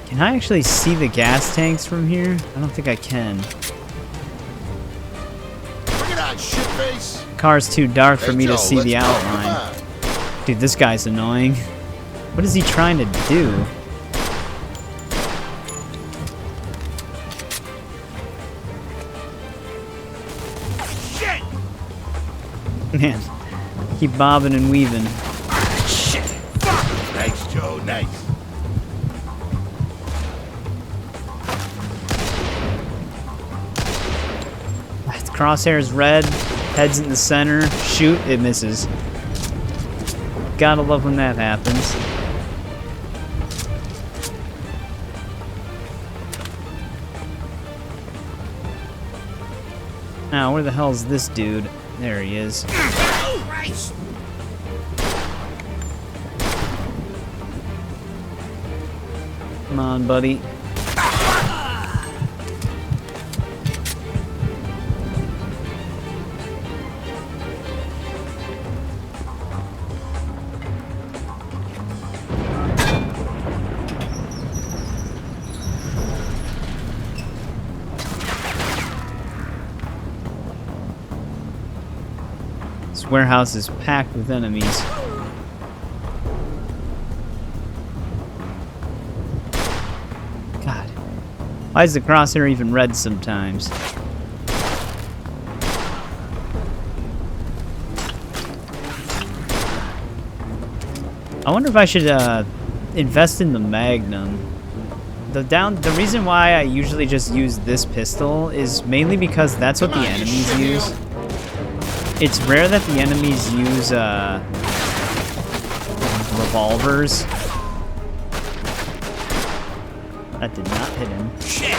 Can I actually see the gas tanks from here? I don't think I can. Bring it on, shitface. Car's too dark for me Joe, to see the let's go. outline. Come on. Dude, this guy's annoying. What is he trying to do? Shit! Man, keep bobbing and weaving. Shit! Fuck! Nice, Joe, nice. Crosshair's red, head's in the center, shoot, it misses. Gotta love when that happens. Now, where the hell's this dude? There he is. Christ! Come on, buddy. warehouse is packed with enemies. God. Why is the crosshair even red sometimes? I wonder if I should invest in the Magnum. The reason why I usually just use this pistol is mainly because that's what the enemies use. It's rare that the enemies use revolvers. That did not hit him. Shit!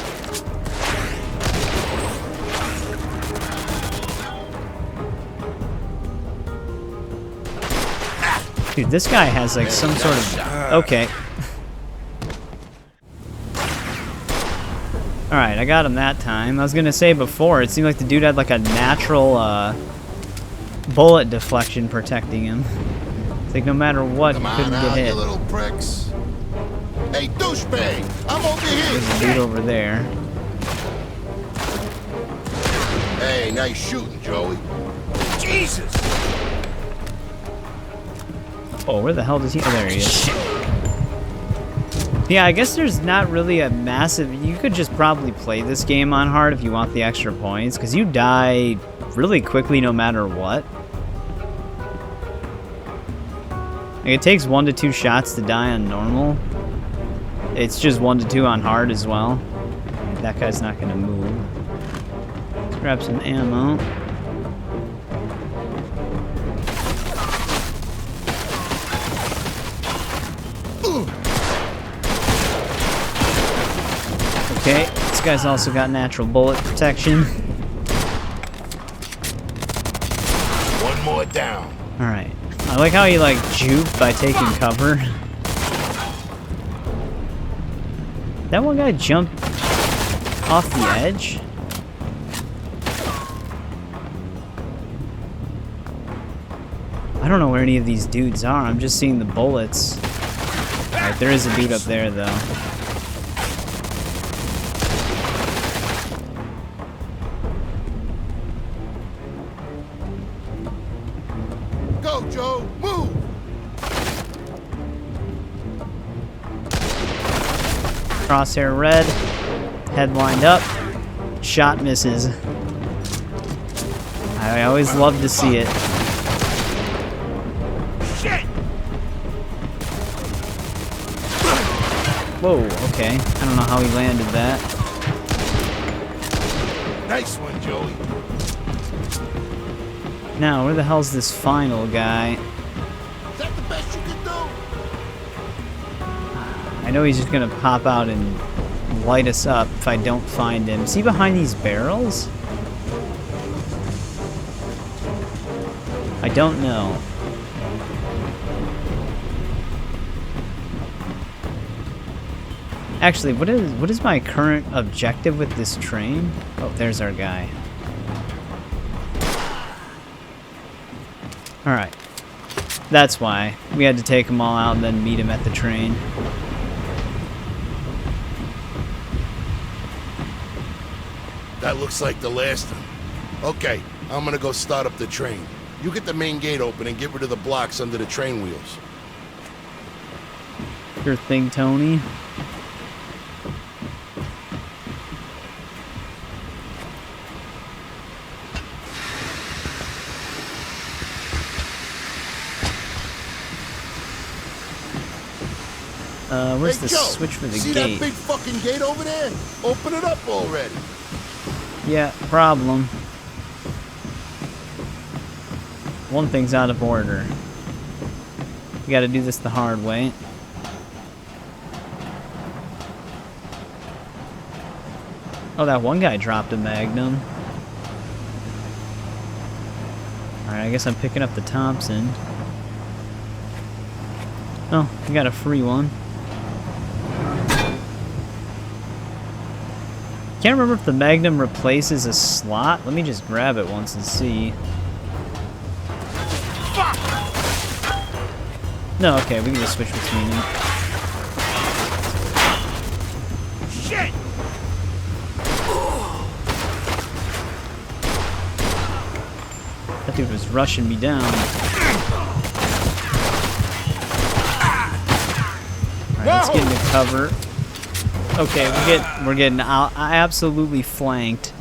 Dude, this guy has like some sort of... Okay. Alright, I got him that time. I was gonna say before, it seemed like the dude had like a natural bullet deflection protecting him. It's like no matter what, he couldn't get hit. You little pricks. Hey, douchebag! I'm over here! There's a dude over there. Hey, nice shooting, Joey. Jesus! Oh, where the hell does he... Oh, there he is. Yeah, I guess there's not really a massive... You could just probably play this game on hard if you want the extra points, because you die really quickly no matter what. Like, it takes 1 to 2 shots to die on normal. It's just 1 to 2 on hard as well. That guy's not going to move. Let's grab some ammo. Okay, this guy's also got natural bullet protection. One more down. Alright. I like how he like juked by taking cover. That one guy jumped off the edge? I don't know where any of these dudes are. I'm just seeing the bullets. Alright, there is a dude up there though. Go, Joe! Move! Crosshair red. Head lined up. Shot misses. I always love to see it. Shit! Whoa, okay. I don't know how he landed that. Nice one, Joey. Now, where the hell's this final guy? Is that the best you could do? I know he's just gonna pop out and light us up if I don't find him. Is he behind these barrels? I don't know. Actually, what is my current objective with this train? Oh, there's our guy. Alright. That's why. We had to take them all out and then meet him at the train. That looks like the last one. Okay, I'm gonna go start up the train. You get the main gate open and get rid of the blocks under the train wheels. Sure thing, Tony. Where's Hey, the Joe, switch for the see gate? that big fucking gate over there? Open it up already. Yeah, problem. One thing's out of order. We gotta do this the hard way. Oh, that one guy dropped a Magnum. Alright, I guess I'm picking up the Thompson. Oh, we got a free one. Can't remember if the Magnum replaces a slot. Let me just grab it once and see. No, okay, we can just switch between them. Shit! That dude was rushing me down. Alright, let's get into cover. Okay, we're getting absolutely flanked.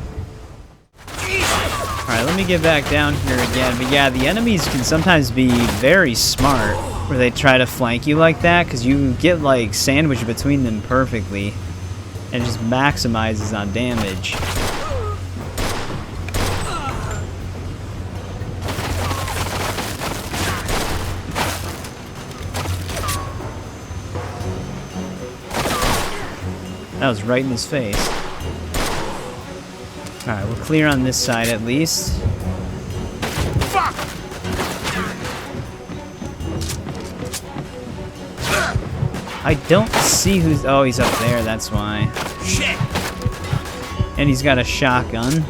Alright, let me get back down here again. But yeah, the enemies can sometimes be very smart where they try to flank you like that, because you get like sandwiched between them perfectly. And it just maximizes on damage. That was right in his face. Alright, we're clear on this side at least. Fuck! I don't see who's... Oh, he's up there, that's why. Shit! And he's got a shotgun.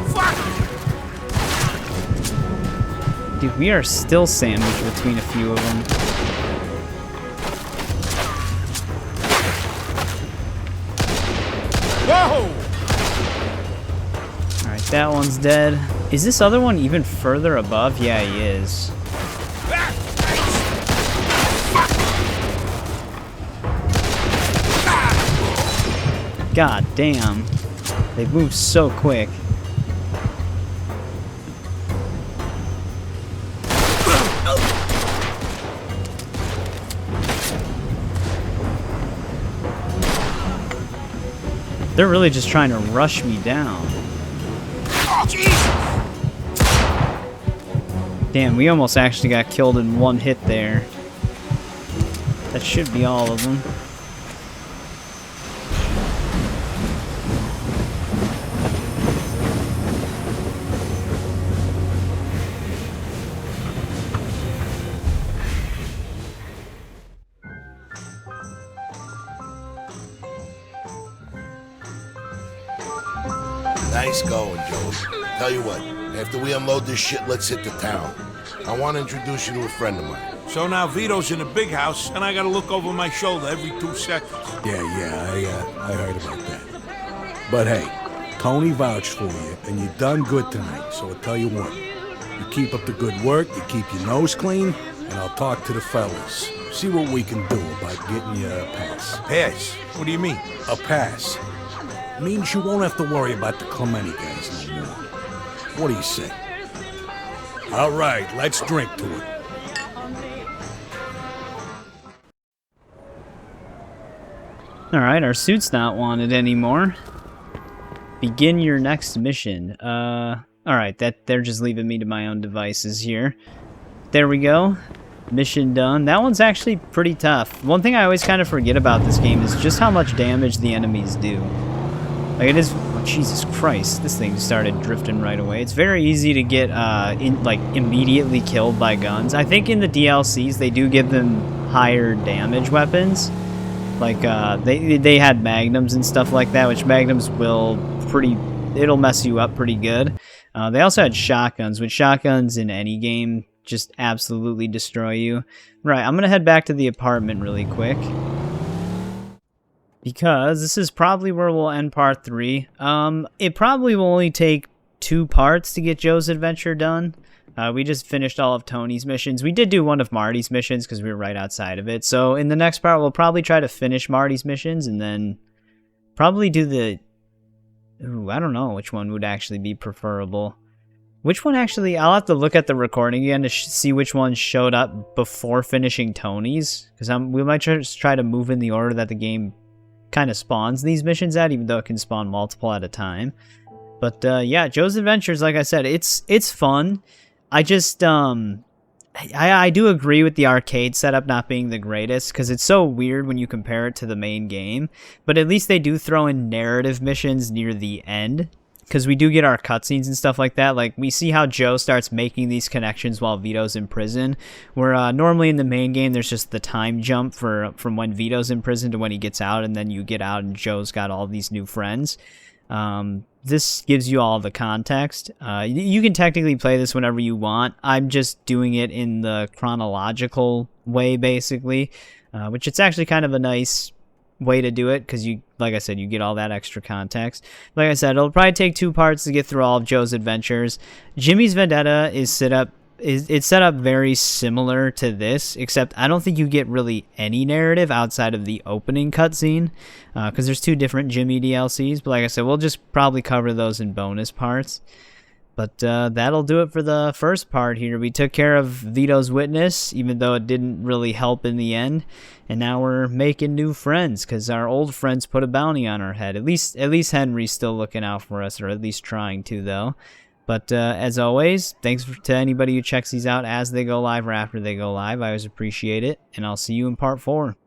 Fuck! Dude, we are still sandwiched between a few of them. Whoa! Alright, that one's dead. Is this other one even further above? Yeah, he is. God damn. They move so quick. They're really just trying to rush me down. Damn, we almost actually got killed in one hit there. That should be all of them. Nice going, Joe. Tell you what, after we unload this shit, let's hit the town. I want to introduce you to a friend of mine. So now Vito's in the big house, and I gotta look over my shoulder every 2 seconds. I heard about that. But hey, Tony vouched for you, and you done good tonight, so I'll tell you what. You keep up the good work, you keep your nose clean, and I'll talk to the fellas. See what we can do about getting you a pass. Pass? What do you mean? A pass. Means you won't have to worry about the Clementi guys no more. What do you say? All right, let's drink to it. Alright, our suit's not wanted anymore. Begin your next mission. Alright, they're just leaving me to my own devices here. There we go. Mission done. That one's actually pretty tough. One thing I always kind of forget about this game is just how much damage the enemies do. Like, it is... Oh, Jesus Christ. This thing started drifting right away. It's very easy to get, immediately killed by guns. I think in the DLCs, they do give them higher damage weapons. Like, they had magnums and stuff like that, which magnums will it'll mess you up pretty good. They also had shotguns, which shotguns in any game just absolutely destroy you. Right, I'm gonna head back to the apartment really quick, because this is probably where we'll end part 3. It probably will only take 2 parts to get Joe's adventure done. We just finished all of Tony's missions. We did do one of Marty's missions because we were right outside of it. So in the next part, we'll probably try to finish Marty's missions and then probably do the... Ooh, I don't know which one would actually be preferable. Which one actually... I'll have to look at the recording again to see which one showed up before finishing Tony's. Because we might just try to move in the order that the game kind of spawns these missions at, even though it can spawn multiple at a time. But yeah, Joe's Adventures, like I said, it's fun. I just, I do agree with the arcade setup not being the greatest, because it's so weird when you compare it to the main game, but at least they do throw in narrative missions near the end, because we do get our cutscenes and stuff like that. Like, we see how Joe starts making these connections while Vito's in prison, where normally in the main game there's just the time jump from when Vito's in prison to when he gets out, and then you get out and Joe's got all these new friends. This gives you all the context. You can technically play this whenever you want. I'm just doing it in the chronological way, basically, which it's actually kind of a nice way to do it because you, like I said, you get all that extra context. Like I said, it'll probably take 2 parts to get through all of Joe's adventures. Jimmy's vendetta is set up very similar to this, except I don't think you get really any narrative outside of the opening cutscene, because there's 2 different Jimmy DLCs. But like I said, we'll just probably cover those in bonus parts. But that'll do it for the first part here. We took care of Vito's witness, even though it didn't really help in the end. And now we're making new friends, because our old friends put a bounty on our head. At least Henry's still looking out for us, or at least trying to, though. But as always, thanks to anybody who checks these out as they go live or after they go live. I always appreciate it. And I'll see you in part 4.